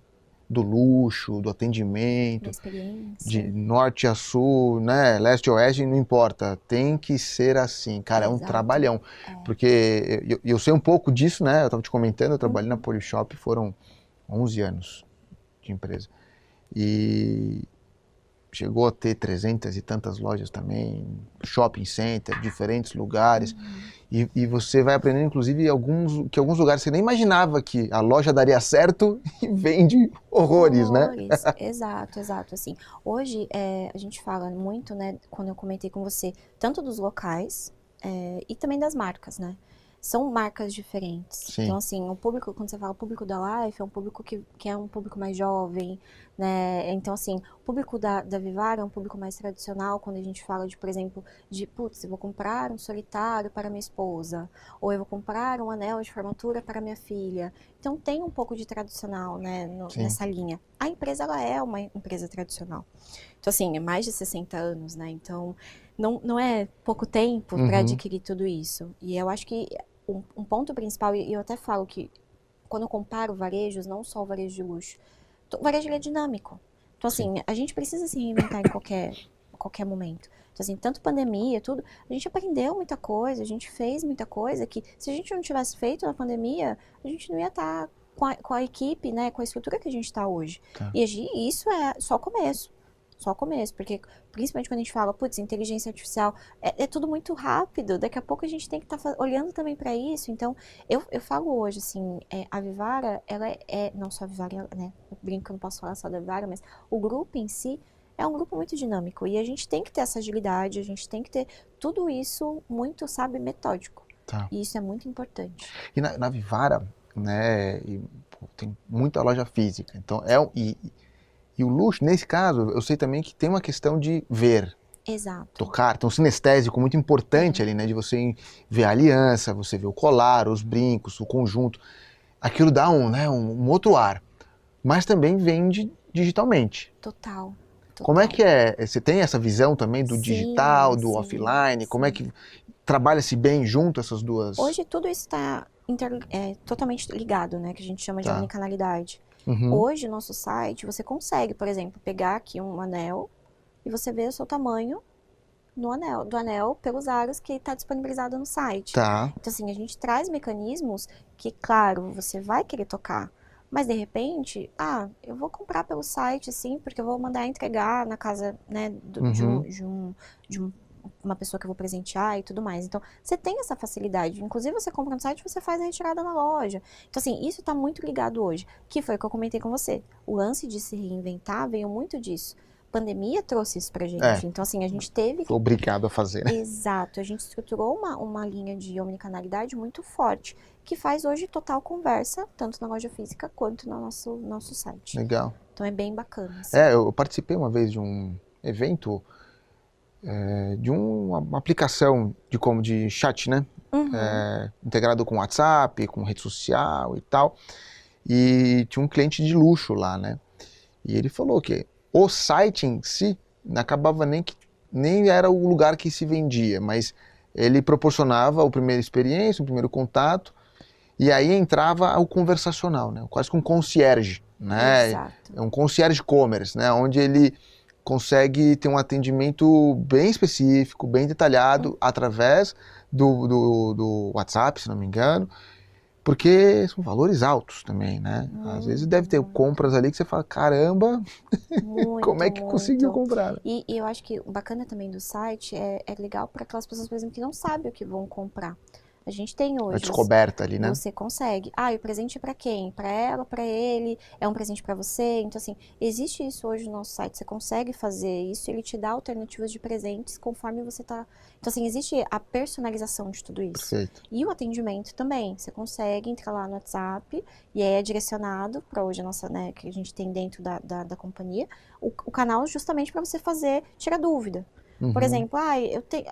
do luxo, do atendimento, Da experiência. de norte a sul, né, leste a oeste, não importa, tem que ser assim, cara, é um trabalhão, porque eu sei um pouco disso, né, eu estava te comentando, eu trabalhei na Polishop, foram 11 anos de empresa, e chegou a ter 300 e tantas lojas também, shopping center, diferentes lugares, e você vai aprendendo, inclusive, que alguns lugares você nem imaginava que a loja daria certo e vende horrores, né? Exato, assim. Hoje, a gente fala muito, né, quando eu comentei com você, tanto dos locais e também das marcas, né? São marcas diferentes. Sim. Então, assim, o público, quando você fala o público da Life, é um público que é um público mais jovem, né? Então, assim, o público da Vivara é um público mais tradicional, quando a gente fala de, por exemplo, putz, eu vou comprar um solitário para minha esposa, ou eu vou comprar um anel de formatura para minha filha. Então, tem um pouco de tradicional, né, nessa linha. A empresa, ela é uma empresa tradicional. Então, assim, é mais de 60 anos, né? Então, não é pouco tempo para adquirir tudo isso. E eu acho que um ponto principal, e eu até falo que quando eu comparo varejos, não só o varejo de luxo, o varejo ele é dinâmico. Então, assim, a gente precisa se reinventar em qualquer momento. Então, assim, tanto pandemia, tudo, a gente aprendeu muita coisa, a gente fez muita coisa que, se a gente não tivesse feito na pandemia, a gente não ia estar com a equipe, né, com a estrutura que a gente está hoje. E isso é só o começo. Só o começo, porque principalmente quando a gente fala, putz, inteligência artificial, é tudo muito rápido, daqui a pouco a gente tem que estar olhando também para isso. Então, eu falo hoje, assim, a Vivara, ela não só a Vivara, né, eu brinco que eu não posso falar só da Vivara, mas o grupo em si é um grupo muito dinâmico, e a gente tem que ter essa agilidade, a gente tem que ter tudo isso muito, sabe, metódico. E isso é muito importante. E na Vivara, né, tem muita loja física, então e o luxo, nesse caso, eu sei também que tem uma questão de ver. Exato. Tocar, tem um sinestésico muito importante ali, né? De você ver a aliança, você ver o colar, os brincos, o conjunto. Aquilo dá um outro ar. Mas também vende digitalmente. Total. Como é que é? Você tem essa visão também do digital, do offline? Como é que trabalha-se bem junto essas duas? Hoje tudo isso está totalmente ligado, né? Que a gente chama de omnicanalidade. Uhum. Hoje, no nosso site, você consegue, por exemplo, pegar aqui um anel e você vê o seu tamanho do anel pelos aros que está disponibilizado no site. Tá. Então, assim, a gente traz mecanismos que, claro, você vai querer tocar, mas de repente, eu vou comprar pelo site, assim, porque eu vou mandar entregar na casa, né, de uma pessoa que eu vou presentear e tudo mais. Então, você tem essa facilidade. Inclusive, você compra no site, você faz a retirada na loja. Então, assim, isso está muito ligado hoje. Que foi o que eu comentei com você. O lance de se reinventar veio muito disso. A pandemia trouxe isso pra gente. Então, assim, a gente teve... Foi obrigado a fazer, né? Exato. A gente estruturou uma linha de omnicanalidade muito forte, que faz hoje total conversa, tanto na loja física quanto no nosso site. Legal. Então, é bem bacana. Assim. Eu participei uma vez de um evento... de uma aplicação de chat, né? Integrado com WhatsApp, com rede social e tal. E tinha um cliente de luxo lá, né? E ele falou que o site em si acabava nem era o lugar que se vendia, mas ele proporcionava a primeira experiência, o primeiro contato, e aí entrava o conversacional, né? Quase que um concierge, né? Exato. É um concierge commerce, né? Onde ele consegue ter um atendimento bem específico, bem detalhado, através do WhatsApp, se não me engano, Porque são valores altos também, né? Às vezes deve ter Muito. compras ali que você fala, caramba, Muito, como é que conseguiu muito. comprar? Né? E eu acho que o bacana também do site é legal para aquelas pessoas, por exemplo, que não sabem o que vão comprar. A gente tem A hoje, descoberta ali, né? você consegue. Ah, e o presente é para quem? Para ela, para ele? É um presente para você? Então, assim, existe isso hoje no nosso site. Você consegue fazer isso, ele te dá alternativas de presentes conforme você tá. Então, assim, existe a personalização de tudo isso. Perfeito. E o atendimento também. Você consegue entrar lá no WhatsApp e aí é direcionado para hoje a nossa, né, que a gente tem dentro da companhia, o canal justamente para você fazer, tirar dúvida. Por Uhum. exemplo, ah, eu tenho.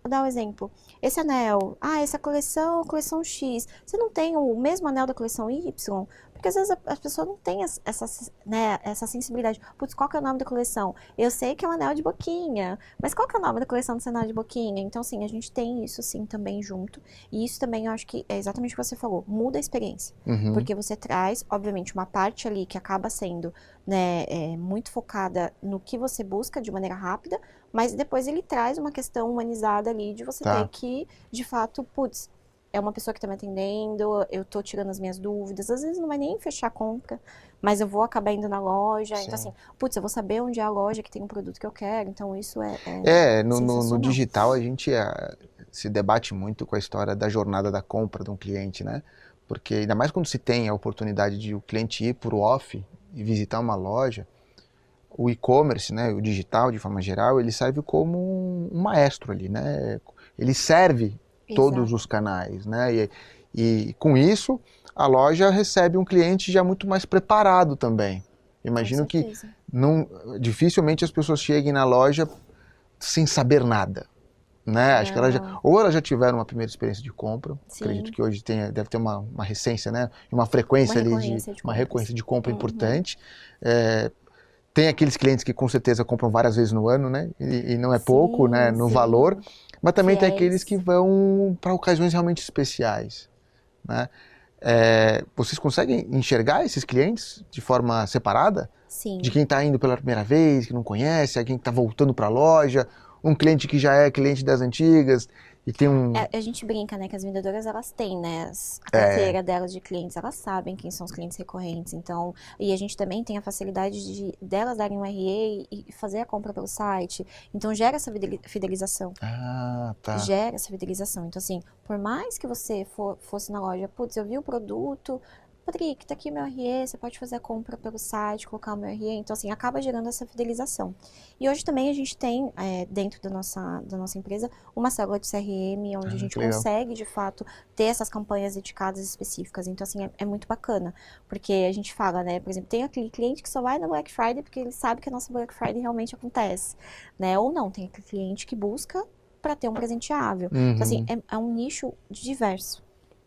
Vou dar um exemplo. Esse anel, essa coleção X. Você não tem o mesmo anel da coleção Y? Porque às vezes a pessoa não tem né, essa sensibilidade. Putz, qual que é o nome da coleção? Eu sei que é um anel de boquinha, mas qual que é o nome da coleção desse anel de boquinha? Então, assim, a gente tem isso, sim, também junto. E isso também eu acho que é exatamente o que você falou. Muda a experiência. Uhum. Porque você traz, obviamente, uma parte ali que acaba sendo, né, muito focada no que você busca de maneira rápida, mas depois ele traz uma questão humanizada ali de você ter Tá. que, de fato, putz, é uma pessoa que tá me atendendo, eu tô tirando as minhas dúvidas, às vezes não vai nem fechar a compra, mas eu vou acabar indo na loja, Sim. então assim, putz, eu vou saber onde é a loja que tem um produto que eu quero, então isso é No sensacional. digital a gente se debate muito com a história da jornada da compra de um cliente, né? Porque ainda mais quando se tem a oportunidade de o cliente ir por off e visitar uma loja, o e-commerce, né, o digital de forma geral, ele serve como um maestro ali, né? Ele serve todos Exato. os canais, né? E com isso a loja recebe um cliente já muito mais preparado também. Com Imagino que certeza. dificilmente as pessoas cheguem na loja sem saber nada, né? Acho que Não, ou elas já tiveram uma primeira experiência de compra, acredito sim, que hoje deve ter uma recência, né? Uma uma frequência ali recorrência de uma compras. recorrência de compra Uhum. importante. Tem aqueles clientes que com certeza compram várias vezes no ano, né? E não é pouco, né? Sim, No valor. sim, Mas também tem aqueles que fiéis. vão para ocasiões realmente especiais, né? Vocês conseguem enxergar esses clientes de forma separada? De Sim. quem está indo pela primeira vez, que não conhece, alguém que está voltando para a loja, um cliente que já é cliente das antigas e tem um... A gente brinca, né, que as vendedoras, elas têm, né, a É, carteira delas de clientes, elas sabem quem são os clientes recorrentes, então, e a gente também tem a facilidade delas darem um RE e fazer a compra pelo site, então gera essa fidelização, tá. gera essa fidelização, então assim, por mais que você fosse na loja, putz, eu vi o produto, Patrick, tá aqui meu RE, você pode fazer a compra pelo site, colocar o meu RE, então assim, acaba gerando essa fidelização. E hoje também a gente tem, dentro da nossa empresa, uma célula de CRM, onde a gente Que legal. consegue, de fato, ter essas campanhas dedicadas específicas. Então, assim, é muito bacana. Porque a gente fala, né, por exemplo, tem aquele cliente que só vai na Black Friday porque ele sabe que a nossa Black Friday realmente acontece, né? Ou não, tem aquele cliente que busca para ter um presenteável. Então, assim, Uhum. é um nicho diverso.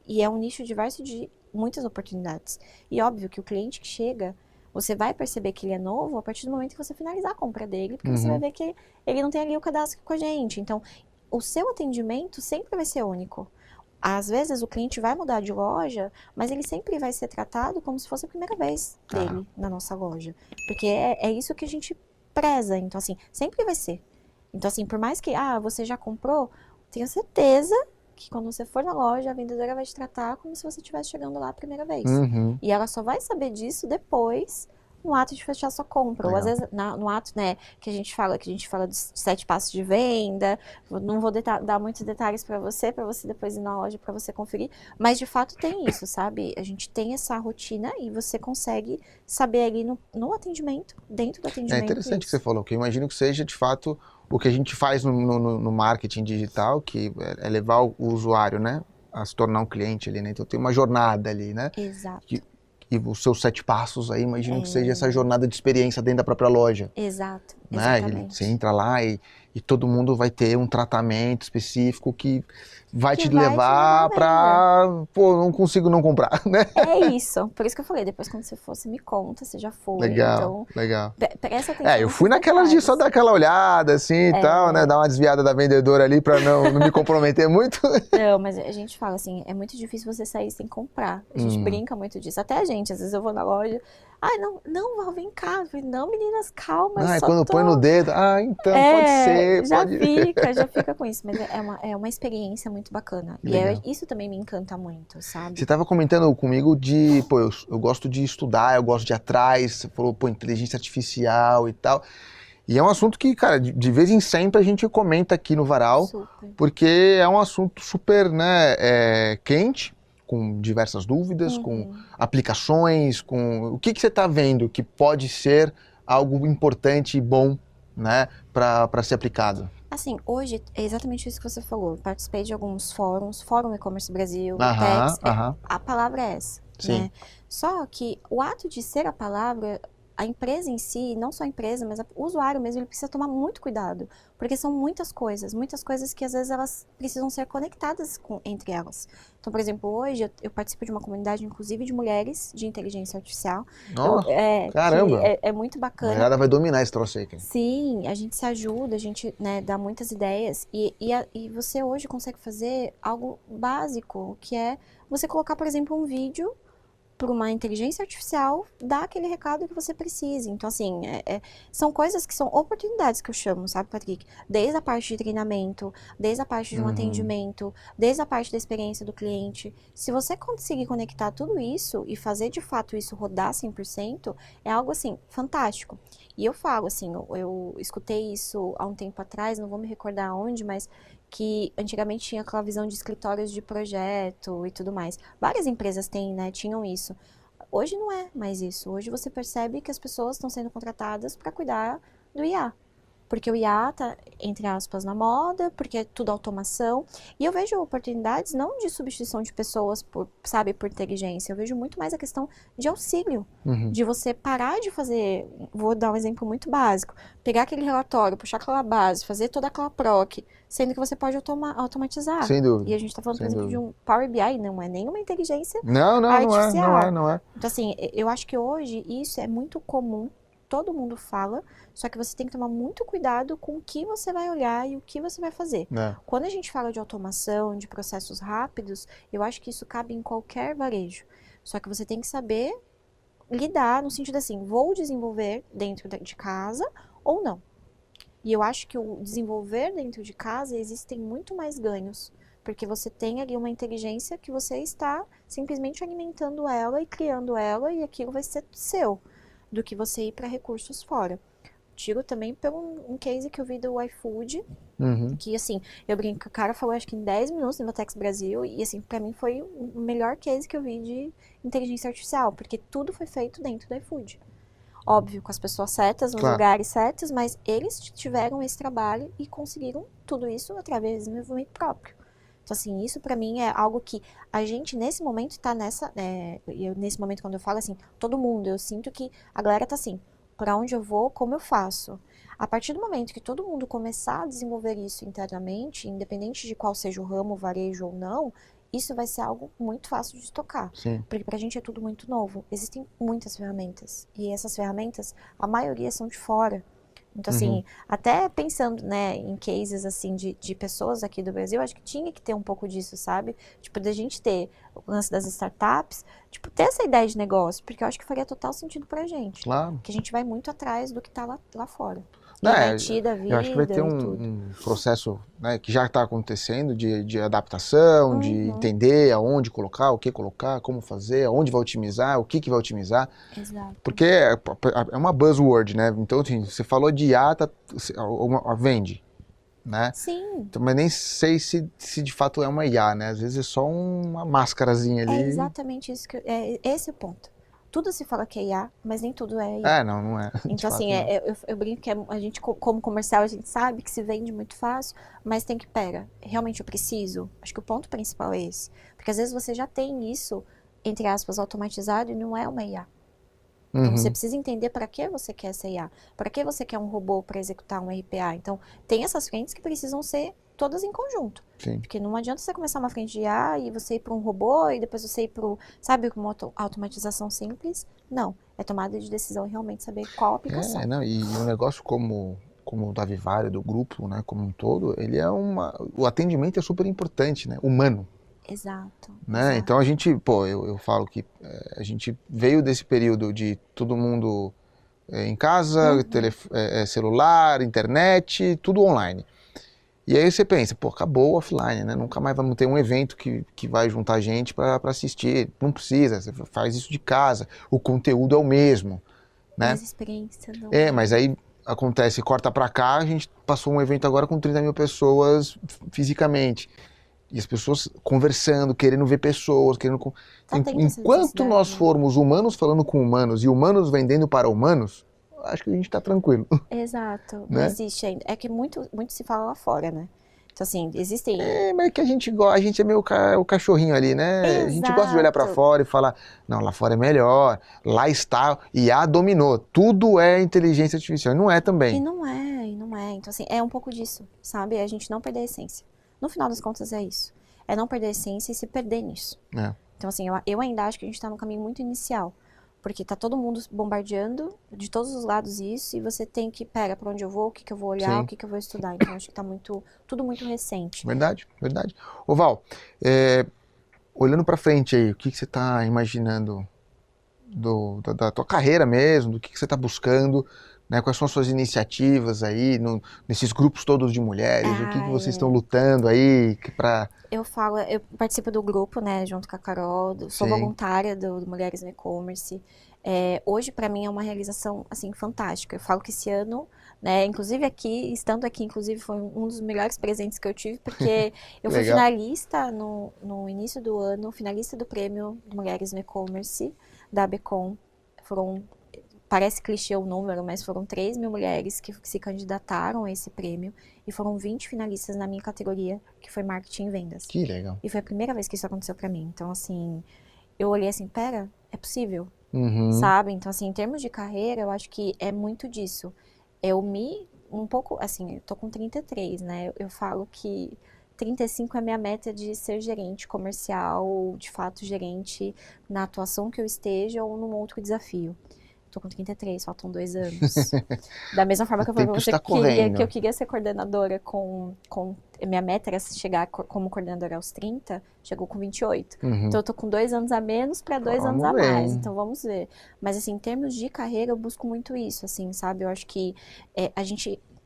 E é um nicho diverso de muitas oportunidades. E óbvio que o cliente que chega, você vai perceber que ele é novo a partir do momento que você finalizar a compra dele, porque você vai Uhum. ver que ele não tem ali o cadastro com a gente. Então, o seu atendimento sempre vai ser único. Às vezes o cliente vai mudar de loja, mas ele sempre vai ser tratado como se fosse a primeira vez Tá. dele na nossa loja. Porque é isso que a gente preza. Então, assim, sempre vai ser. Então, assim, por mais que, você já comprou, tenho certeza que quando você for na loja, a vendedora vai te tratar como se você estivesse chegando lá a primeira vez. Uhum. E ela só vai saber disso depois, no ato de fechar sua compra. Ou às Legal. vezes, no ato, né, que a gente fala dos 7 passos de venda. Não vou dar muitos detalhes para você depois ir na loja para você conferir. Mas de fato tem isso, sabe? A gente tem essa rotina e você consegue saber ali no atendimento, dentro do É atendimento, interessante o que você isso. falou, que eu imagino que seja de fato o que a gente faz no marketing digital, que é levar o usuário, né, a se tornar um cliente ali, né? Então tem uma jornada ali, né? Exato. Que, e os seus 7 passos aí, imagino que seja essa jornada de experiência dentro da própria loja, Exato, né? Você exatamente. entra lá e todo mundo vai ter um tratamento específico que vai Que te vai te levar à levar venda. para, pô, não consigo não comprar, né? É isso. Por isso que eu falei, depois quando você for, você me conta, você já foi. Legal, Então, legal. presta atenção Eu fui nesses naquelas de só detalhes. dar aquela olhada assim e tal, né? Dar uma desviada da vendedora ali pra não me comprometer muito. Não, mas a gente fala assim, é muito difícil você sair sem comprar. A gente brinca muito disso. Até a gente, às vezes eu vou na loja, Ah, não, Val, vem cá. Eu falei, não, meninas, calma, Ah, só quando põe no dedo, então pode ser, pode... já fica com isso. Mas é uma experiência muito bacana. Que E legal. isso também me encanta muito, Você sabe? estava comentando comigo de, pô, eu gosto de estudar, eu gosto de ir atrás, você falou, pô, inteligência artificial e tal. E é um assunto que, cara, de vez em sempre a gente comenta aqui no Varal, Super. porque é um assunto super, né, quente, com diversas dúvidas, com Uhum. aplicações, com... O que você está vendo que pode ser algo importante e bom, né, para ser aplicado? Assim, hoje é exatamente isso que você falou. Participei de alguns fóruns, Fórum E-Commerce Brasil, Aham, VTEX, aham, a palavra é essa, sim. né? Só que o ato de ser a palavra, a empresa em si, não só a empresa, mas o usuário mesmo, ele precisa tomar muito cuidado, porque são muitas coisas que às vezes elas precisam ser conectadas entre elas. Então, por exemplo, hoje eu participo de uma comunidade, inclusive, de mulheres de inteligência artificial, Ó, que caramba, é muito a bacana. mulherada vai dominar esse troço aí, cara. Sim, a gente se ajuda, a gente, né, dá muitas ideias e você hoje consegue fazer algo básico, que é você colocar, por exemplo, um vídeo para uma inteligência artificial dar aquele recado que você precisa. Então, assim, são coisas que são oportunidades que eu chamo, sabe, Patrick? Desde a parte de treinamento, desde a parte de um Uhum. atendimento, desde a parte da experiência do cliente. Se você conseguir conectar tudo isso e fazer de fato isso rodar 100%, é algo, assim, fantástico. E eu falo, assim, eu escutei isso há um tempo atrás, não vou me recordar onde, mas que antigamente tinha aquela visão de escritórios de projeto e tudo mais. Várias empresas têm, né, tinham isso. Hoje não é mais isso. Hoje você percebe que as pessoas estão sendo contratadas para cuidar do IA. Porque o IA tá, entre aspas, na moda, porque é tudo automação. E eu vejo oportunidades não de substituição de pessoas, sabe, por inteligência. Eu vejo muito mais a questão de auxílio. Uhum. De você parar de fazer, vou dar um exemplo muito básico, pegar aquele relatório, puxar aquela base, fazer toda aquela proc, sendo que você pode automatizar. Sem E dúvida, a gente está falando, por sem exemplo, de dúvida. um Power BI, não é nenhuma inteligência Não, não, não é, não é, artificial. não é. Então, assim, eu acho que hoje isso é muito comum, todo mundo fala, só que você tem que tomar muito cuidado com o que você vai olhar e o que você vai fazer. É. Quando a gente fala de automação, de processos rápidos, eu acho que isso cabe em qualquer varejo. Só que você tem que saber lidar no sentido assim, vou desenvolver dentro de casa ou não. E eu acho que o desenvolver dentro de casa existem muito mais ganhos, porque você tem ali uma inteligência que você está simplesmente alimentando ela e criando ela e aquilo vai ser seu, do que você ir para recursos fora. Tiro também pelo um case que eu vi do iFood, Uhum. que assim, eu brinco que o cara falou acho que em 10 minutos no Vatex Brasil, e assim, pra mim foi o melhor case que eu vi de inteligência artificial, porque tudo foi feito dentro do iFood. Óbvio, com as pessoas certas, nos Claro. lugares certos, mas eles tiveram esse trabalho e conseguiram tudo isso através do desenvolvimento próprio. Então, assim, isso pra mim é algo que a gente, nesse momento, tá nessa. Nesse momento, quando eu falo assim, todo mundo, eu sinto que a galera tá assim, pra onde eu vou, como eu faço. A partir do momento que todo mundo começar a desenvolver isso internamente, independente de qual seja o ramo, varejo ou não, isso vai ser algo muito fácil de tocar. Sim. Porque pra gente é tudo muito novo. Existem muitas ferramentas. E essas ferramentas, a maioria são de fora. Então, Uhum. assim, até pensando, né, em cases, assim, de pessoas aqui do Brasil, acho que tinha que ter um pouco disso, sabe? Tipo, da gente ter o lance das startups, tipo, ter essa ideia de negócio, porque eu acho que faria total sentido pra gente. Claro. Porque a gente vai muito atrás do que tá lá fora. Não, MIT da eu acho que vai ter vida e tudo. um processo, né, que já está acontecendo de adaptação, de Uhum, entender aonde colocar, o que colocar, como fazer, aonde vai otimizar, o que vai otimizar. exato. Porque é uma buzzword, né? Então, assim, você falou de IA, vende, né? Sim, Então, mas nem sei se de fato é uma IA, né? Às vezes é só uma máscarazinha é ali. exatamente isso é esse o ponto. Tudo se fala que é IA, mas nem tudo é IA. É, não, não é. De Então, assim, fato, não. eu brinco que a gente, como comercial, a gente sabe que se vende muito fácil, mas tem que, pera, realmente eu preciso? Acho que o ponto principal é esse. Porque às vezes você já tem isso, entre aspas, automatizado e não é uma IA. Então, você Uhum. precisa entender para que você quer essa IA. Para que você quer um robô para executar um RPA. Então, tem essas frentes que precisam ser todas em conjunto. Sim. Porque não adianta você começar uma frente de IA e você ir para um robô e depois você ir para, sabe, uma automatização simples. Não. É tomada de decisão e realmente saber qual aplicação. Não, e um negócio como o da Vivara, do grupo, né, como um todo, ele é o atendimento é super importante, né, humano. Exato. Né? Exato. Então a gente, pô, eu falo que a gente veio desse período de todo mundo em casa, celular, internet, tudo online. E aí você pensa, pô, acabou o offline, né? Nunca mais vamos ter um evento que vai juntar gente para assistir. Não precisa, você faz isso de casa. O conteúdo é o mesmo, né? Mas a experiência não Mas aí acontece, corta para cá, a gente passou um evento agora com 30 mil pessoas fisicamente. E as pessoas conversando, querendo ver pessoas, tá tendo essa Enquanto nós necessidade, né? formos humanos falando com humanos e humanos vendendo para humanos, acho que a gente tá tranquilo, Exato. Não né? existe ainda. É que muito se fala lá fora, né? Então, assim, existem. Mas é que a gente é meio o cachorrinho ali, né? A gente gosta de olhar para Exato. fora e falar, não, lá fora é melhor, lá está, IA dominou, tudo é inteligência artificial. E não é também. E não é. Então, assim, é um pouco disso, sabe? É a gente não perder a essência. No final das contas, é isso. É não perder a essência e se perder nisso. É. Então, assim, eu ainda acho que a gente tá num caminho muito inicial. Porque tá todo mundo bombardeando de todos os lados isso, e você tem que, pera, pra onde eu vou, o que que eu vou olhar, Sim. o que que eu vou estudar. Então, acho que tá tudo muito recente. Verdade, verdade. Ô Val, olhando para frente aí, o que você está imaginando da tua carreira mesmo, do que você está buscando, né? Quais são as suas iniciativas aí, nesses grupos todos de mulheres, o que vocês estão lutando aí para... Eu participo do grupo, né, junto com a Carol, sou Sim. voluntária do Mulheres no E-Commerce. Hoje, para mim, é uma realização, assim, fantástica. Eu falo que esse ano, né, inclusive estando aqui, inclusive, foi um dos melhores presentes que eu tive, porque eu fui Legal. finalista no início do ano, finalista do prêmio Mulheres no E-Commerce da ABCOM. Parece clichê o número, mas foram 3 mil mulheres que se candidataram a esse prêmio e foram 20 finalistas na minha categoria, que foi marketing e vendas. Que legal. E foi a primeira vez que isso aconteceu pra mim. Então, assim, eu olhei assim, pera, é possível, sabe? Então, assim, em termos de carreira, eu acho que é muito disso. Um pouco, assim, eu tô com 33, né? Eu falo que 35 é a minha meta de ser gerente comercial, ou de fato gerente na atuação que eu esteja ou num outro desafio. Tô com 33, faltam 2 anos. Da mesma forma que eu falei pra você que eu queria ser coordenadora minha meta era chegar como coordenadora aos 30, chegou com 28. Então eu tô com 2 anos a menos para 2 anos a mais, então vamos ver. Mas assim, em termos de carreira, eu busco muito isso, assim, sabe? Eu acho que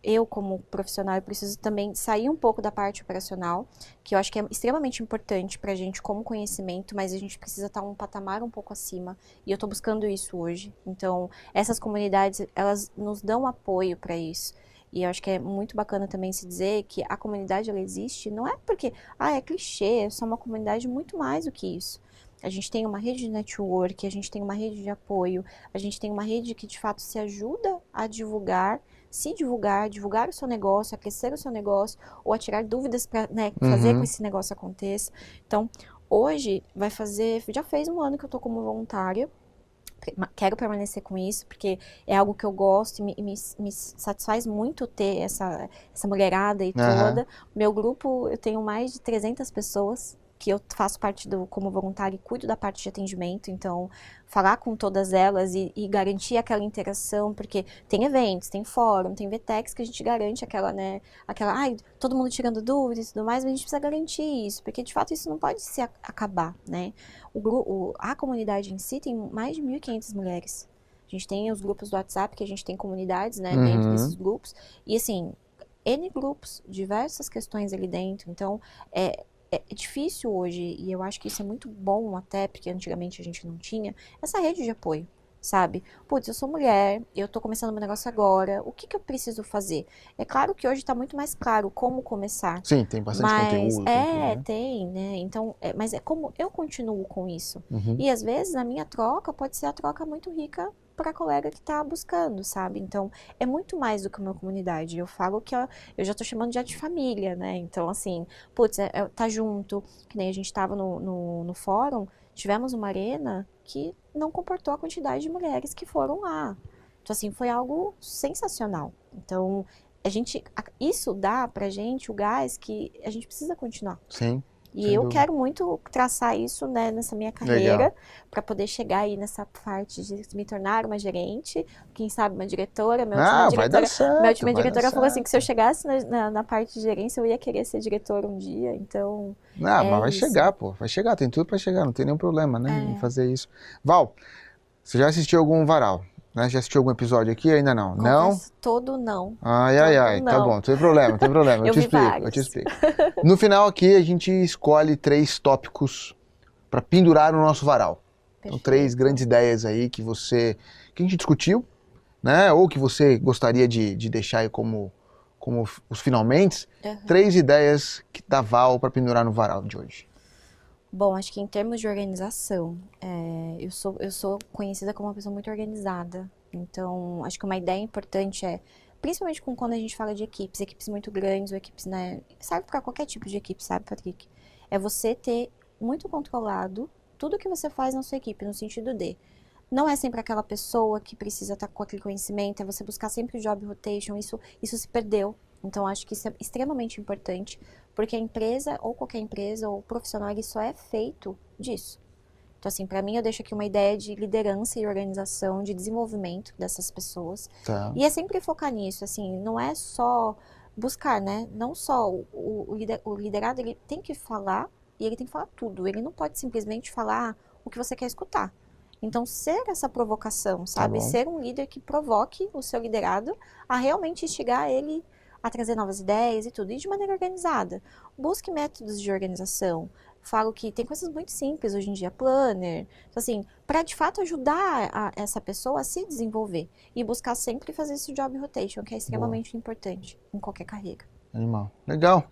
eu como profissional, eu preciso também sair um pouco da parte operacional, que eu acho que é extremamente importante pra gente como conhecimento, mas a gente precisa estar um patamar um pouco acima, e eu tô buscando isso hoje. Então, essas comunidades, elas nos dão apoio para isso. E eu acho que é muito bacana também se dizer que a comunidade, ela existe, não é porque, é clichê, é só uma comunidade muito mais do que isso. A gente tem uma rede de network, a gente tem uma rede de apoio, a gente tem uma rede que de fato se ajuda a divulgar o seu negócio, a crescer o seu negócio, ou a tirar dúvidas para fazer com que esse negócio aconteça. Então, hoje já fez 1 ano que eu tô como voluntária, quero permanecer com isso, porque é algo que eu gosto e me satisfaz muito ter essa mulherada e toda. Meu grupo, eu tenho mais de 300 pessoas, que eu faço parte como voluntária e cuido da parte de atendimento, então falar com todas elas e garantir aquela interação, porque tem eventos, tem fórum, tem VTEX que a gente garante todo mundo tirando dúvidas e tudo mais, mas a gente precisa garantir isso, porque de fato isso não pode se acabar, né? A comunidade em si tem mais de 1.500 mulheres. A gente tem os grupos do WhatsApp, que a gente tem comunidades, né, dentro desses grupos, e assim, N grupos, diversas questões ali dentro, então é difícil hoje, e eu acho que isso é muito bom até, porque antigamente a gente não tinha, essa rede de apoio, sabe? Putz, eu sou mulher, eu tô começando meu negócio agora, o que eu preciso fazer? É claro que hoje tá muito mais claro como começar. Sim, tem bastante conteúdo. Tem, né? Então, mas é como eu continuo com isso. E às vezes a minha troca pode ser a troca muito rica para a colega que está buscando, sabe? Então, é muito mais do que uma comunidade. Eu falo que eu já estou chamando já de família, né? Então, assim, putz, tá junto, que nem a gente estava no fórum, tivemos uma arena que não comportou a quantidade de mulheres que foram lá. Então, assim, foi algo sensacional. Então, isso dá pra gente o gás que a gente precisa continuar. Sim. E Sem eu dúvida. quero muito traçar isso, né, nessa minha carreira, para poder chegar aí nessa parte de me tornar uma gerente, quem sabe uma diretora. Vai dar certo, Minha última vai dar diretora falou assim que se eu certo. chegasse na parte de gerência, eu ia querer ser diretora um dia. Então, Mas é vai isso. chegar, pô. Vai chegar, tem tudo pra chegar, não tem nenhum problema, né, em É. fazer isso. Val, você já assistiu algum varal? Né? Já assistiu algum episódio aqui? Ainda não? Não? Confesso, todo não. Ai, Todo tá bom, não. não tem problema, não tem problema. Eu Eu te vi explico, eu te vários. explico. No final aqui, a gente escolhe 3 tópicos pra pendurar no nosso varal. Então, 3 Perfeito. grandes ideias aí que a gente discutiu, né? Ou que você gostaria de deixar aí como os finalmente. Uhum. 3 ideias que dá Val pra pendurar no varal de hoje. Bom, acho que em termos de organização, eu sou conhecida como uma pessoa muito organizada. Então, acho que uma ideia importante principalmente quando a gente fala de equipes muito grandes, ou equipes, né, serve para qualquer tipo de equipe, sabe, Patrick? É você ter muito controlado tudo que você faz na sua equipe, no sentido de, não é sempre aquela pessoa que precisa estar com aquele conhecimento, é você buscar sempre o job rotation, isso se perdeu. Então, acho que isso é extremamente importante, porque a empresa, ou qualquer empresa, ou profissional, ele só é feito disso. Então, assim, para mim, eu deixo aqui uma ideia de liderança e organização, de desenvolvimento dessas pessoas. Tá. E é sempre focar nisso, assim, não é só buscar, né? Não só o liderado, ele tem que falar, e ele tem que falar tudo. Ele não pode simplesmente falar o que você quer escutar. Então, ser essa provocação, sabe? bom. Ser um líder que provoque o seu liderado a realmente instigar ele a trazer novas ideias e tudo, e de maneira organizada. Busque métodos de organização. Falo que tem coisas muito simples hoje em dia, planner, então, assim, para de fato ajudar essa pessoa a se desenvolver e buscar sempre fazer esse job rotation, que é extremamente importante em qualquer carreira. Animal. Legal.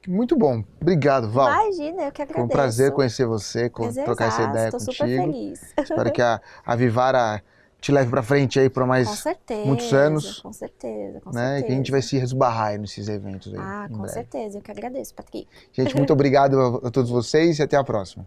Muito bom. Obrigado, Val. Imagina, eu que agradeço. Foi um prazer conhecer você, trocar essa ideia Estou contigo. super feliz. Espero que a Vivara te leve pra frente aí por mais Com certeza, muitos anos. Com certeza, com né? certeza. E que a gente vai se resbarrar aí nesses eventos aí. Ah, em com breve. certeza, eu que agradeço, Patrick. Gente, muito obrigado a todos vocês e até a próxima.